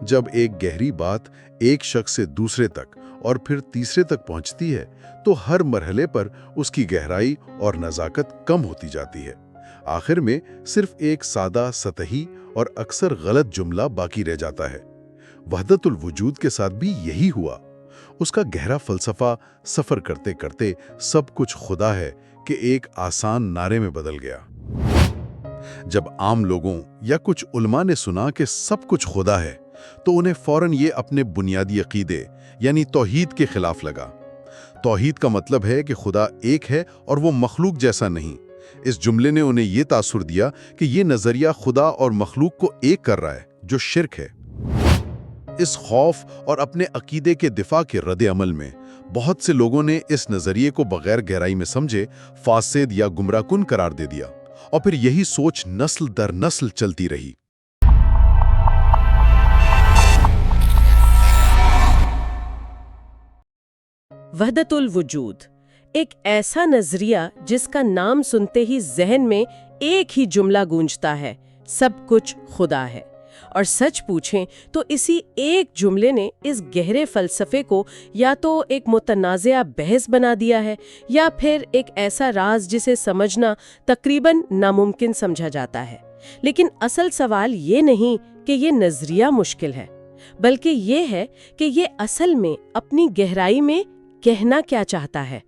जब एक गहरी बात एक शख्स से दूसरे तक और फिर तीसरे तक पहुंचती है तो हर मरहले पर उसकी गहराई और नज़ाकत कम होती जाती है। आखिर में सिर्फ एक सादा, सतही और अक्सर गलत जुमला बाकी रह जाता है। वहदतुल वजूद के साथ भी यही हुआ। उसका गहरा फलसफा सफर करते करते सब कुछ खुदा है कि एक आसान नारे में बदल गया। जब आम लोगों या कुछ उलमा ने सुना कि सब कुछ खुदा है तो उन्हें फौरन ये अपने बुनियादी अकीदे यानी तौहीद के खिलाफ लगा। तौहीद का मतलब है कि खुदा एक है और वो मखलूक जैसा नहीं। इस जुमले ने उन्हें ये तासुर दिया कि ये नजरिया खुदा और मखलूक को एक कर रहा है, जो शिर्क है। इस खौफ और अपने अकीदे के दिफा के रद्द अमल में बहुत से लोगों ने इस नजरिए को बगैर गहराई में समझे फासिद या गुमराहकुन करार दे दिया, और फिर यही सोच नस्ल दर नस्ल चलती रही। वहदतुल वजूद, एक ऐसा नजरिया जिसका नाम सुनते ही जहन में एक ही जुमला गूंजता है, सब कुछ खुदा है। और सच पूछें तो इसी एक जुमले ने इस गहरे फलसफे को या तो एक मुतनाज़िया बहस बना दिया है या फिर एक ऐसा राज जिसे समझना तकरीबन नामुमकिन समझा जाता है। लेकिन असल सवाल ये नहीं कि ये नजरिया मुश्किल है, बल्कि ये है कि ये असल में अपनी गहराई में कहना क्या चाहता है।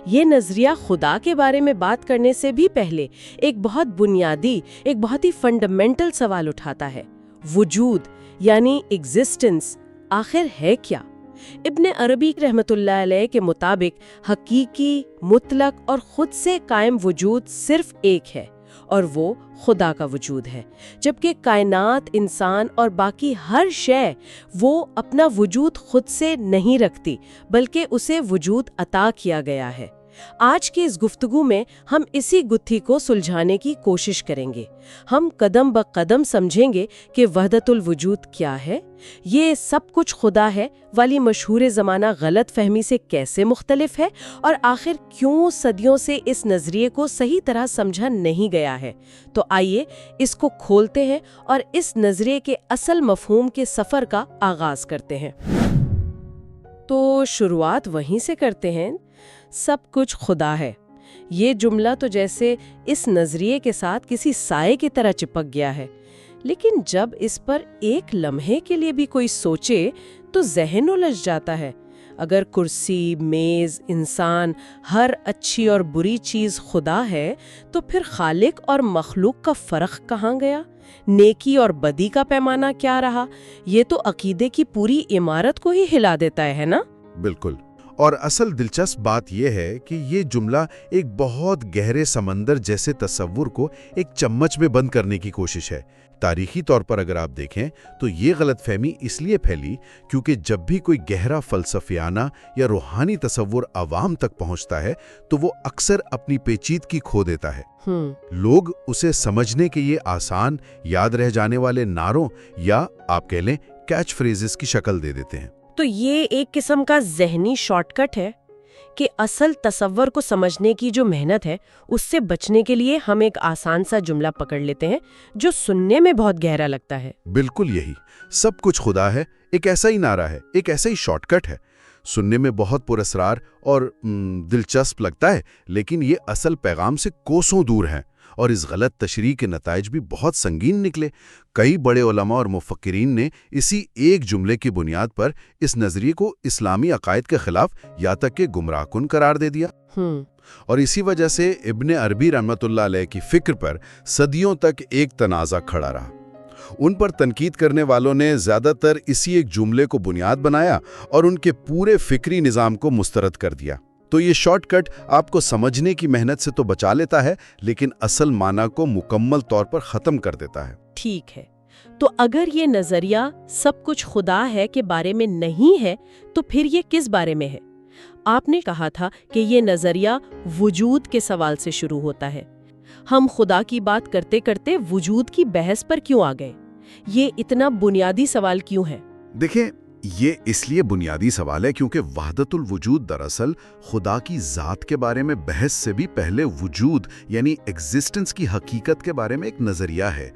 ये नजरिया खुदा के बारे में बात करने से भी पहले एक बहुत बुनियादी, एक बहुत ही फंडामेंटल सवाल उठाता है। वजूद यानी एग्जिस्टेंस आखिर है क्या? इब्न अरबी रहमतुल्लाह अलैह के मुताबिक हकीकी, मुतलक और खुद से कायम वजूद सिर्फ एक है, और वो खुदा का वजूद है। जबकि कायनात, इंसान और बाकी हर शय वो अपना वजूद खुद से नहीं रखती, बल्कि उसे वजूद अता किया गया है। आज की इस गुफ्तगू में हम इसी गुत्थी को सुलझाने की कोशिश करेंगे। हम कदम ब कदम समझेंगे कि वहदतुल वजूद क्या है, ये सब कुछ खुदा है वाली मशहूर ज़माना गलत फहमी से कैसे मुख्तलिफ है, और आखिर क्यों सदियों से इस नज़रिए को सही तरह समझा नहीं गया है। तो आइए इसको खोलते हैं और इस नज़रिए के असल मफहूम के सफ़र का आगाज़ करते हैं। तो शुरुआत वहीं से करते हैं। सब कुछ खुदा है, ये जुमला तो जैसे इस नजरिए के साथ किसी साए की तरह चिपक गया है। लेकिन जब इस पर एक लम्हे के लिए भी कोई सोचे तो जहन उलझ जाता है। अगर कुर्सी, मेज, इंसान, हर अच्छी और बुरी चीज़ खुदा है, तो फिर खालिक और मखलूक का फ़र्क कहाँ गया? नेकी और बदी का पैमाना क्या रहा? ये तो अकीदे की पूरी इमारत को ही हिला देता है ना? बिल्कुल। और असल दिलचस्प बात यह है कि ये जुमला एक बहुत गहरे समंदर जैसे तस्वुर को एक चम्मच में बंद करने की कोशिश है। तारीखी तौर पर अगर आप देखें तो ये गलतफहमी इसलिए फैली क्योंकि जब भी कोई गहरा फलसफियाना या रूहानी तस्वुर आवाम तक पहुंचता है तो वो अक्सर अपनी पेचीदगी खो देता है। लोग उसे समझने के ये आसान, याद रह जाने वाले नारों या आप कह लें कैच फ्रेजेस की शक्ल दे देते हैं। तो ये एक किस्म का ज़हनी शॉर्टकट है कि असल तसव्वुर को समझने की जो मेहनत है उससे बचने के लिए हम एक आसान सा जुमला पकड़ लेते हैं जो सुनने में बहुत गहरा लगता है। बिल्कुल यही, सब कुछ खुदा है एक ऐसा ही नारा है, एक ऐसा ही शॉर्टकट है। सुनने में बहुत पुरस्कार और दिलचस्प लगता है, लेकिन ये असल पैगाम से कोसों दूर है और इस गलत तशरीह के नताइज भी बहुत संगीन निकले। कई बड़े उलमा और मुफक्किरीन ने इसी एक जुमले की बुनियाद पर इस नजरिए को इस्लामी अकायद के खिलाफ या तक के गुमराहकुन करार दे दिया। और इसी वजह से इब्न अरबी रहमतुल्लाह अलैह की फिक्र पर सदियों तक एक तनाज़ा खड़ा रहा। उन पर तनकीद करने वालों ने ज़्यादातर इसी एक जुमले को बुनियाद बनाया और उनके पूरे फिक्री निज़ाम को मुस्तरद कर दिया। तो ये शॉर्टकट आपको समझने की मेहनत से तो बचा लेता है, लेकिन असल माना को मुकम्मल तौर पर ख़त्म कर देता है। ठीक है, तो अगर ये नज़रिया सब कुछ खुदा है के बारे में नहीं है तो फिर ये किस बारे में है? आपने कहा था कि ये नज़रिया वजूद के सवाल से शुरू होता है। हम खुदा की बात करते करते वजूद की बहस पर क्यों आ गए? ये इतना बुनियादी सवाल क्यों है? देखिए, یہ اس لیے بنیادی سوال ہے کیونکہ وحدت الوجود دراصل خدا کی ذات کے بارے میں بحث سے بھی پہلے وجود یعنی ایگزسٹنس کی حقیقت کے بارے میں ایک نظریہ ہے۔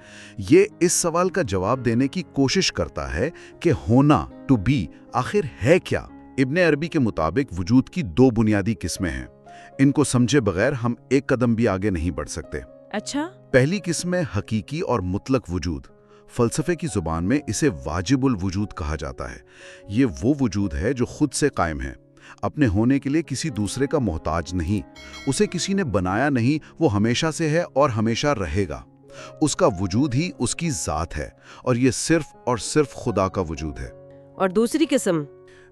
یہ اس سوال کا جواب دینے کی کوشش کرتا ہے کہ ہونا ٹو بی آخر ہے کیا۔ ابن عربی کے مطابق وجود کی دو بنیادی قسمیں ہیں، ان کو سمجھے بغیر ہم ایک قدم بھی آگے نہیں بڑھ سکتے۔ اچھا، پہلی قسم ہے حقیقی اور مطلق وجود۔ فلسفے کی زبان میں اسے واجب الوجود کہا جاتا ہے۔ یہ وہ وجود ہے جو خود سے قائم ہے، اپنے ہونے کے لیے کسی دوسرے کا محتاج نہیں، اسے کسی نے بنایا نہیں، وہ ہمیشہ سے ہے اور ہمیشہ رہے گا۔ اس کا وجود ہی اس کی ذات ہے اور یہ صرف اور صرف خدا کا وجود ہے۔ اور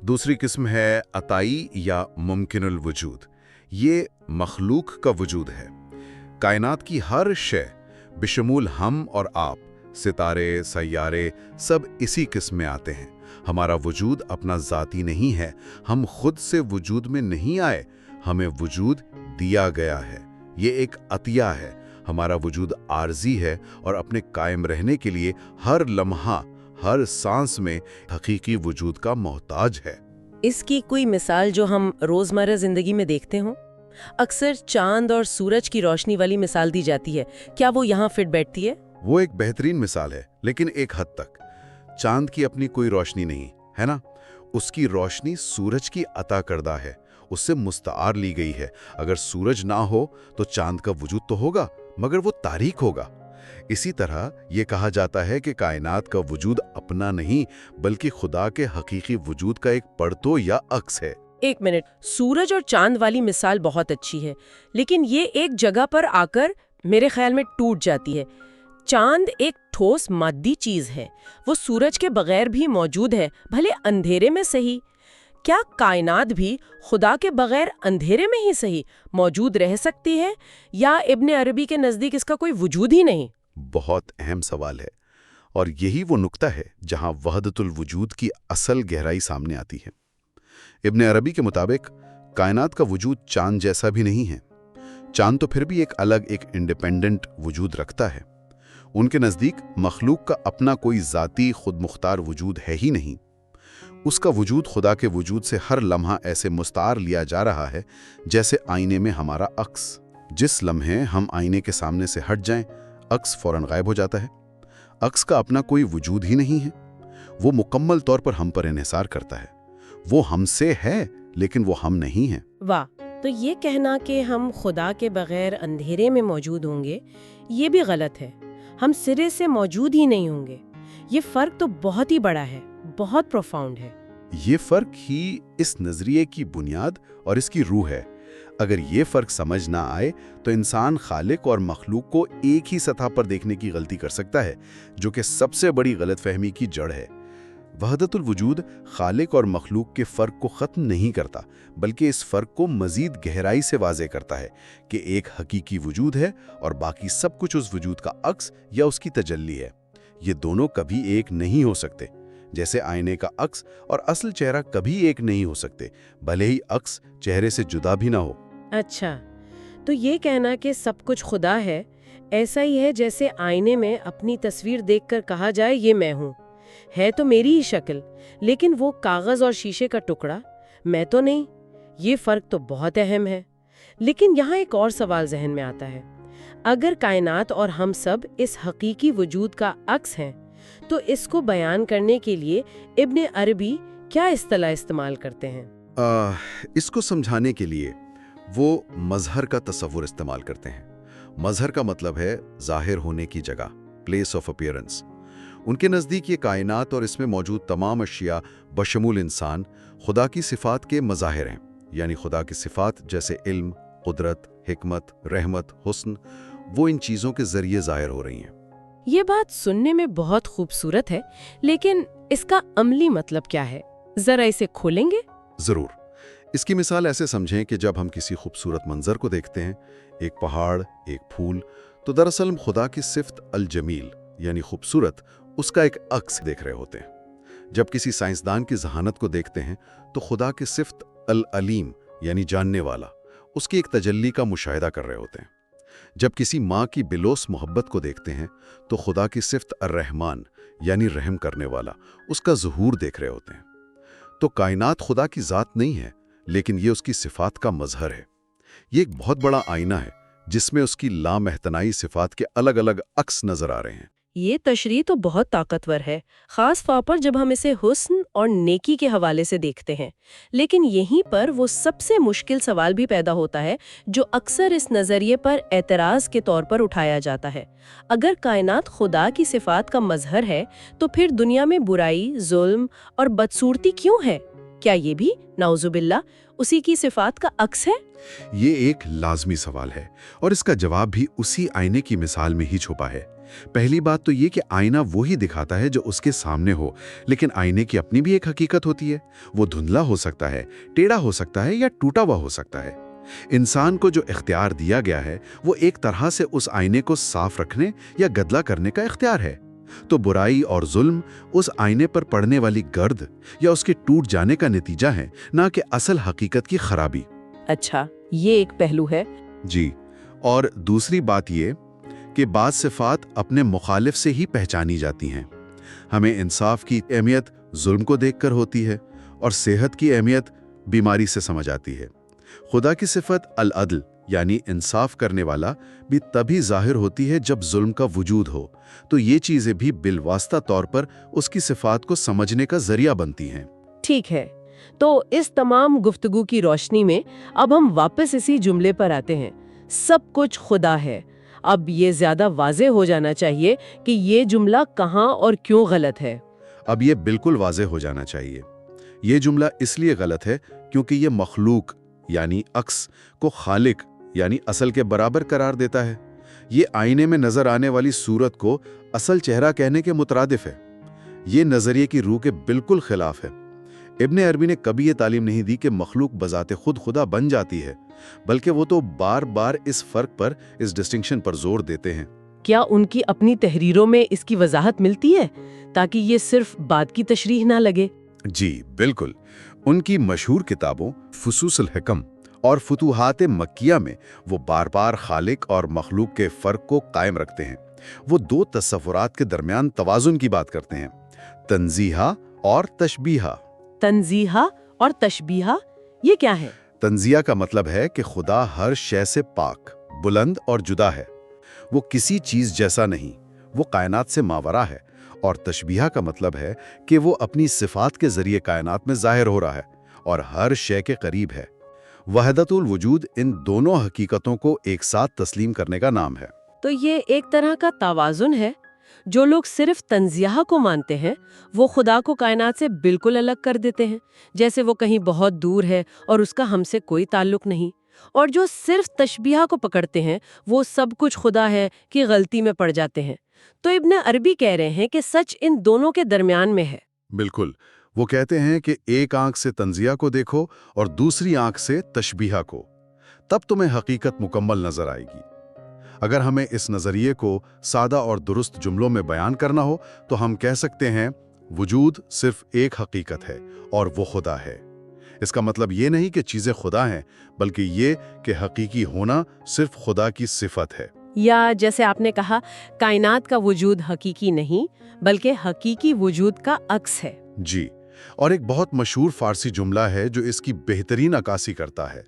دوسری قسم ہے عطائی یا ممکن الوجود۔ یہ مخلوق کا وجود ہے۔ کائنات کی ہر شے بشمول ہم اور آپ، ستارے، سیارے، سب اسی قسم میں آتے ہیں۔ ہمارا وجود اپنا ذاتی نہیں ہے، ہم خود سے وجود میں نہیں آئے، ہمیں وجود دیا گیا ہے۔ یہ ایک عطیہ ہے۔ ہمارا وجود عارضی ہے اور اپنے قائم رہنے کے لیے ہر لمحہ، ہر سانس میں حقیقی وجود کا محتاج ہے۔ اس کی کوئی مثال جو ہم روزمرہ زندگی میں دیکھتے ہوں؟ اکثر چاند اور سورج کی روشنی والی مثال دی جاتی ہے، کیا وہ یہاں فٹ بیٹھتی ہے؟ وہ ایک بہترین مثال ہے، لیکن ایک حد تک۔ چاند کی اپنی کوئی روشنی نہیں ہے نا، اس کی روشنی سورج کی عطا کردہ ہے، اس سے مستعار لی گئی ہے۔ اگر سورج نہ ہو تو چاند کا وجود تو ہوگا مگر وہ تاریک ہوگا۔ اسی طرح یہ کہا جاتا ہے کہ کائنات کا وجود اپنا نہیں بلکہ خدا کے حقیقی وجود کا ایک پرتو یا عکس ہے۔ ایک منٹ، سورج اور چاند والی مثال بہت اچھی ہے، لیکن یہ ایک جگہ پر آ کر میرے خیال میں ٹوٹ جاتی ہے۔ چاند ایک ٹھوس مادی چیز ہے، وہ سورج کے بغیر بھی موجود ہے، بھلے اندھیرے میں صحیح۔ کیا کائنات بھی خدا کے بغیر اندھیرے میں ہی صحیح موجود رہ سکتی ہے، یا ابن عربی کے نزدیک اس کا کوئی وجود ہی نہیں؟ بہت اہم سوال ہے، اور یہی وہ نقطہ ہے جہاں وحدت الوجود کی اصل گہرائی سامنے آتی ہے۔ ابن عربی کے مطابق کائنات کا وجود چاند جیسا بھی نہیں ہے۔ چاند تو پھر بھی ایک الگ، ایک انڈیپینڈنٹ وجود رکھتا ہے۔ ان کے نزدیک مخلوق کا اپنا کوئی ذاتی خود مختار وجود ہے ہی نہیں۔ اس کا وجود خدا کے وجود سے ہر لمحہ ایسے مستعار لیا جا رہا ہے جیسے آئینے میں ہمارا عکس۔ جس لمحے ہم آئینے کے سامنے سے ہٹ جائیں، عکس فوراً غائب ہو جاتا ہے۔ عکس کا اپنا کوئی وجود ہی نہیں ہے، وہ مکمل طور پر ہم پر انحصار کرتا ہے۔ وہ ہم سے ہے لیکن وہ ہم نہیں ہیں۔ واہ، تو یہ کہنا کہ ہم خدا کے بغیر اندھیرے میں موجود ہوں گے، یہ بھی غلط ہے۔ ہم سرے سے موجود ہی نہیں ہوں گے۔ یہ فرق تو بہت ہی بڑا ہے، بہت پروفاؤنڈ ہے۔ یہ فرق ہی اس نظریے کی بنیاد اور اس کی روح ہے۔ اگر یہ فرق سمجھ نہ آئے تو انسان خالق اور مخلوق کو ایک ہی سطح پر دیکھنے کی غلطی کر سکتا ہے، جو کہ سب سے بڑی غلط فہمی کی جڑ ہے۔ وحدت الوجود خالق اور مخلوق کے فرق کو ختم نہیں کرتا، بلکہ اس فرق کو مزید گہرائی سے واضح کرتا ہے کہ ایک حقیقی وجود ہے اور باقی سب کچھ اس وجود کا عکس یا اس کی تجلی ہے۔ یہ دونوں کبھی ایک نہیں ہو سکتے، جیسے آئینے کا عکس اور اصل چہرہ کبھی ایک نہیں ہو سکتے، بھلے ہی عکس چہرے سے جدا بھی نہ ہو۔ اچھا، تو یہ کہنا کہ سب کچھ خدا ہے، ایسا ہی ہے جیسے آئینے میں اپنی تصویر دیکھ کر کہا جائے یہ میں ہوں، ہے تو میری ہی شکل، لیکن وہ کاغذ اور شیشے کا ٹکڑا، میں تو نہیں۔ یہ فرق تو بہت اہم ہے۔ لیکن یہاں ایک اور سوال ذہن میں آتا ہے، اگر کائنات اور ہم سب اس حقیقی وجود کا عکس ہیں، تو اس کو بیان کرنے کے لیے ابن عربی کیا اصطلاح استعمال کرتے ہیں؟ اس کو سمجھانے کے لیے وہ مظہر کا تصور استعمال کرتے ہیں۔ مظہر کا مطلب ہے ظاہر ہونے کی جگہ، پلیس آف اپیئرنس۔ ان کے نزدیک یہ کائنات اور اس میں موجود تمام اشیاء بشمول انسان خدا کی صفات کے مظاہر ہیں، یعنی خدا کی صفات جیسے علم، قدرت، حکمت، رحمت، حسن، وہ ان چیزوں کے ذریعے ظاہر ہو رہی ہیں۔ یہ بات سننے میں بہت خوبصورت ہے، لیکن اس کا عملی مطلب کیا ہے؟ ذرا اسے کھولیں گے؟ ضرور۔ اس کی مثال ایسے سمجھیں کہ جب ہم کسی خوبصورت منظر کو دیکھتے ہیں، ایک پہاڑ، ایک پھول، تو دراصل ہم خدا کی صفت الجمیل یعنی خوبصورت، اس کا ایک عکس دیکھ رہے ہوتے ہیں۔ جب کسی سائنسدان کی ذہانت کو دیکھتے ہیں تو خدا کی صفت العلیم یعنی جاننے والا، اس کی ایک تجلی کا مشاہدہ کر رہے ہوتے ہیں۔ جب کسی ماں کی بلوس محبت کو دیکھتے ہیں تو خدا کی صفت الرحمن یعنی رحم کرنے والا، اس کا ظہور دیکھ رہے ہوتے ہیں۔ तो कायनात खुदा की ज़ात नहीं है, लेकिन ये उसकी सिफात का मजहर है। ये एक बहुत बड़ा आईना है जिसमें उसकी लामहतनाई सिफात के अलग अलग अक्स नजर आ रहे हैं। ये तशरीह तो बहुत ताकतवर है, खास तौर पर जब हम इसे हुस्न और नेकी के हवाले से देखते हैं। लेकिन यहीं पर वो सबसे मुश्किल सवाल भी पैदा होता है जो अक्सर इस नज़रिए पर एतराज़ के तौर पर उठाया जाता है। अगर कायनात खुदा की सिफात का मजहर है तो फिर दुनिया में बुराई, जुल्म और बदसूरती क्यों है? क्या ये भी नाउजुबिल्ला उसी की सिफात का अक्स है? ये एक लाजमी सवाल है और इसका जवाब भी उसी आईने की मिसाल में ही छुपा है। पहली बात तो ये कि आईना वो ही दिखाता है जो उसके सामने हो, लेकिन आईने की अपनी भी एक हकीकत होती है। वो धुंधला हो सकता है, टेढ़ा हो सकता है या टूटा हुआ हो सकता है। इंसान को जो इख्तियार दिया गया है वो एक तरह से उस आईने को साफ रखने या गदला करने का इख्तियार है। तो बुराई और जुल्म उस आईने पर पड़ने वाली गर्द या उसके टूट जाने का नतीजा है, ना कि असल हकीकत की खराबी। अच्छा, ये एक पहलू है। जी, और दूसरी बात ये कि बाज़ सिफात अपने मुखालिफ से ही पहचानी जाती हैं। हमें इंसाफ की अहमियत जुल्म को देखकर होती है और सेहत की अहमियत बीमारी से समझ आती है। खुदा की सिफत अल-अदल यानी इंसाफ करने वाला भी तभी जाहिर होती है जब जुल्म का वजूद हो। तो ये चीज़ें भी बिलवास्ता तौर पर उसकी सिफात को समझने का जरिया बनती हैं। ठीक है, तो इस तमाम गुफ्तगू की रोशनी में अब हम वापस इसी जुमले पर आते हैं, सब कुछ खुदा है। अब ये ज्यादा वाज़े हो जाना चाहिए कि ये जुमला कहाँ और क्यों गलत है। अब ये बिल्कुल वाज़े हो जाना चाहिए। ये जुमला इसलिए गलत है क्योंकि ये मखलूक यानी अक्स को खालिक यानी असल के बराबर करार देता है। ये आईने में नजर आने वाली सूरत को असल चेहरा कहने के मुतरादिफ है। ये नजरिए की रूह के बिल्कुल खिलाफ है। इब्ने अरबी ने कभी ये तालीम नहीं दी कि मखलूक बजाते खुद खुदा बन जाती है, बल्कि वो तो बार बार इस फर्क पर, इस डिस्टिंक्शन पर जोर देते हैं। क्या उनकी अपनी तहरीरों में इसकी वजाहत मिलती है ताकि ये सिर्फ बात की तशरीह ना लगे? जी बिल्कुल। उनकी मशहूर किताबों फुसूसुल हिकम और फुतूहात मक्किया में वो बार बार खालिक और मखलूक के फ़र्क को कायम रखते हैं। वो दो तसव्वुरात के दरमियान तवाज़ुन की बात करते हैं, तंज़ीहा और तशबीहा। तंज़ीहा और तशबीहा ये क्या है? तंज़िया का मतलब है कि खुदा हर शय से पाक, बुलंद और जुदा है। वो किसी चीज़ जैसा नहीं, वो कायनात से मावरा है। और तशबीहा का मतलब है कि वो अपनी सिफात के जरिए कायनात में जाहिर हो रहा है और हर शय के करीब है। वहदतुल वजूद इन दोनों हकीकतों को एक साथ तस्लीम करने का नाम है। तो ये एक तरह का तवाज़ुन है। जो लोग सिर्फ तंज़िया को मानते हैं वो खुदा को कायनात से बिल्कुल अलग कर देते हैं, जैसे वो कहीं बहुत दूर है और उसका हमसे कोई ताल्लुक नहीं। और जो सिर्फ तशबीहा को पकड़ते हैं वो सब कुछ खुदा है कि गलती में पड़ जाते हैं। तो इब्ने अरबी कह रहे हैं कि सच इन दोनों के दरमियान में है। बिल्कुल। वो कहते हैं कि एक आंख से तंज़िया को देखो और दूसरी आंख से तशबीहा को, तब तुम्हें हकीकत मुकम्मल नजर आएगी। अगर हमें इस नज़रिए को सादा और दुरुस्त जुमलों में बयान करना हो तो हम कह सकते हैं वजूद सिर्फ एक हकीकत है और वो खुदा है। इसका मतलब ये नहीं कि चीज़ें खुदा हैं, बल्कि ये कि हकीकी होना सिर्फ खुदा की सिफत है। या जैसे आपने कहा, कायनात का वजूद हकीकी नहीं बल्कि हकीकी वजूद का अक्स है। जी, और एक बहुत मशहूर फारसी जुमला है जो इसकी बेहतरीन अक्कासी करता है,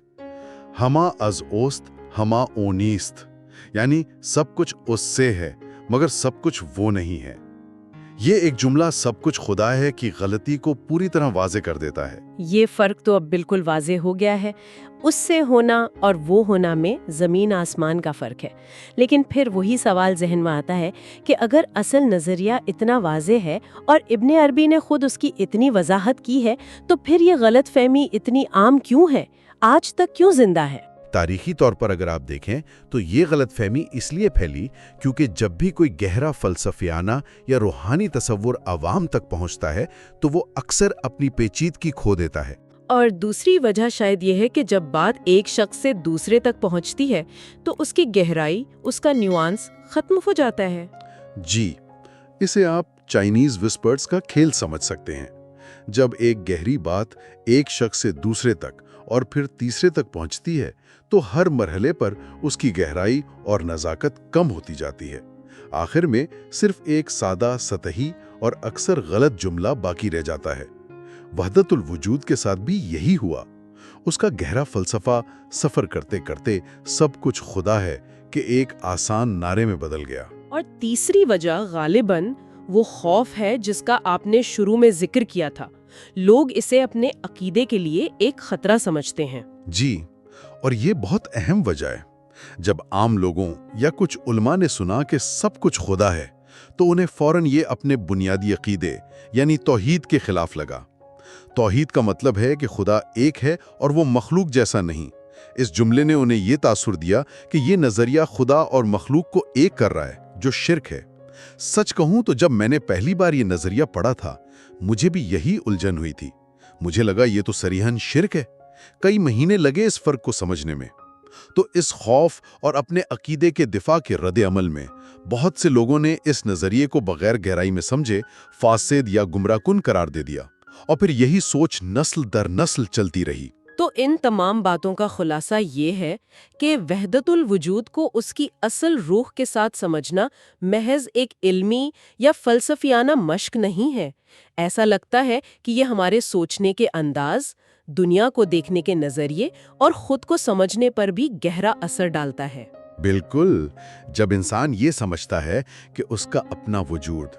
हमा अज ओस्त हमा ओनीस्त, यानी सब कुछ उससे है मगर सब कुछ वो नहीं है। ये एक जुमला सब कुछ खुदा है की गलती को पूरी तरह वाज़े कर देता है। ये फर्क तो अब बिल्कुल वाज़े हो गया है। उससे होना और वो होना में ज़मीन आसमान का फ़र्क है। लेकिन फिर वही सवाल जहन में आता है कि अगर असल नज़रिया इतना वाज़े है और इब्ने अरबी ने खुद उसकी इतनी वजाहत की है, तो फिर ये गलत फहमी इतनी आम क्यों है, आज तक क्यों जिंदा है? तारीखी तौर पर अगर आप देखें तो ये गलतफहमी इसलिए फैली क्योंकि जब भी कोई गहरा फलसफियाना या रूहानी तसव्वुर आवाम तक पहुंचता है तो वो अक्सर अपनी पेचीदगी खो देता है। और दूसरी वजह शायद ये है कि जब बात एक शख्स से दूसरे तक पहुंचती है तो उसकी गहराई, उसका न्यूआंस खत्म हो जाता है। जी, इसे आप चाइनीज विस्पर्स का खेल समझ सकते हैं। जब एक गहरी बात एक शख्स से दूसरे तक और फिर तीसरे तक पहुंचती है तो हर मरहले पर उसकी गहराई और नज़ाकत कम होती जाती है। आखिर में सिर्फ एक सादा, सतही और अक्सर गलत जुमला बाकी रह जाता है। वहदतुल वजूद के साथ भी यही हुआ। उसका गहरा फलसफा सफर करते करते सब कुछ खुदा है कि एक आसान नारे में बदल गया। और तीसरी वजह गालिबन वो खौफ है जिसका आपने शुरू में जिक्र किया था। लोग इसे अपने अकीदे के लिए एक खतरा समझते हैं। जी, और ये बहुत अहम वजह है। जब आम लोगों या कुछ उलमा ने सुना कि सब कुछ खुदा है, तो उन्हें फौरन ये अपने बुनियादी अकीदे यानी तौहीद के खिलाफ लगा। तौहीद का मतलब है कि खुदा एक है और वो मखलूक जैसा नहीं। इस जुमले ने उन्हें ये तासुर दिया कि ये नजरिया खुदा और मखलूक को एक कर रहा है, जो शिर्क है। सच कहूं तो जब मैंने पहली बार ये नजरिया पढ़ा था, मुझे भी यही उलझन हुई थी। मुझे लगा ये तो सरीहन शिर्क है। कई महीने लगे इस फर्क को समझने में। तो इस खौफ और अपने अकीदे के दिफा के रद्द अमल में बहुत से लोगों ने इस नजरिए को बगैर गहराई में समझे फासिद या गुमराहकुन करार दे दिया, और फिर यही सोच नस्ल दर नस्ल चलती रही। तो इन तमाम बातों का खुलासा ये है कि वहदतुल वजूद को उसकी असल रूह के साथ समझना महज एक इल्मी या फलसफियाना मश्क नहीं है। ऐसा लगता है कि ये हमारे सोचने के अंदाज, दुनिया को देखने के नजरिए और खुद को समझने पर भी गहरा असर डालता है। बिल्कुल, जब इंसान ये समझता है कि उसका अपना वजूद,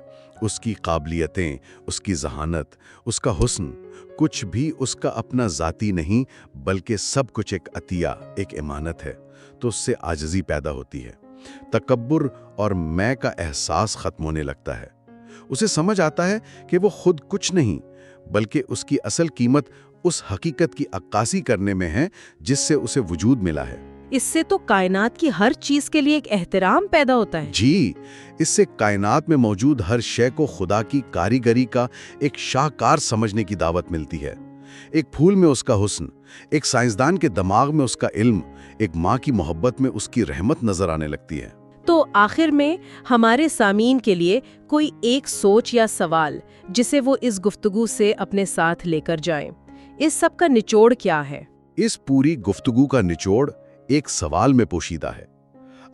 उसकी काबिलियतें, उसकी जहानत, उसका हुस्न, कुछ भी उसका अपना ज़ाती नहीं बल्कि सब कुछ एक अतिया, एक इमानत है, तो उससे आजिज़ी पैदा होती है। तकब्बुर और मैं का एहसास ख़त्म होने लगता है। उसे समझ आता है कि वो खुद कुछ नहीं, बल्कि उसकी असल कीमत उस हकीकत की अक्कासी करने में है जिससे उसे वजूद मिला है। इससे तो कायनात की हर चीज के लिए एक एहतराम पैदा होता है। जी, इससे कायनात में मौजूद हर शय को खुदा की कारीगरी का एक शाहकार समझने की दावत मिलती है। एक फूल में उसका हुस्न, एक साइंसदान के दिमाग में उसका इल्म, एक माँ की मोहब्बत में उसकी रहमत नजर आने लगती है। तो आखिर में हमारे सामीन के लिए कोई एक सोच या सवाल जिसे वो इस गुफ्तगू से अपने साथ लेकर जाएं। इस सब का निचोड़ क्या है? इस पूरी गुफ्तगू का निचोड़ एक सवाल में पोशीदा है।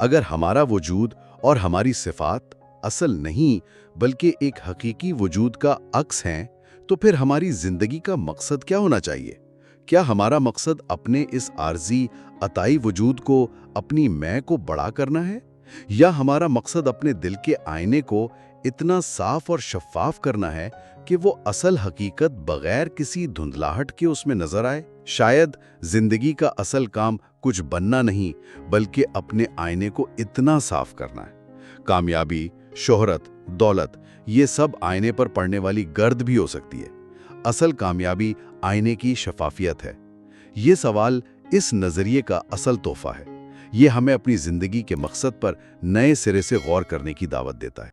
अगर हमारा वजूद और हमारी सिफात असल नहीं बल्कि एक हकीकी वजूद का अक्स हैं, तो फिर हमारी जिंदगी का मकसद क्या होना चाहिए? क्या हमारा मकसद अपने इस आर्जी अताई वजूद को, अपनी मैं को बड़ा करना है, या हमारा मकसद अपने दिल के आईने को इतना साफ और शफाफ करना है कि वो असल हकीकत बगैर किसी धुंधलाहट के उसमें नजर आए? शायद जिंदगी का असल काम कुछ बनना नहीं बल्कि अपने आईने को इतना साफ करना है। कामयाबी, शोहरत, दौलत, ये सब आईने पर पड़ने वाली गर्द भी हो सकती है। असल कामयाबी आईने की शफाफियत है। ये सवाल इस नजरिए का असल तोहफा है। ये हमें अपनी जिंदगी के मकसद पर नए सिरे से गौर करने की दावत देता है।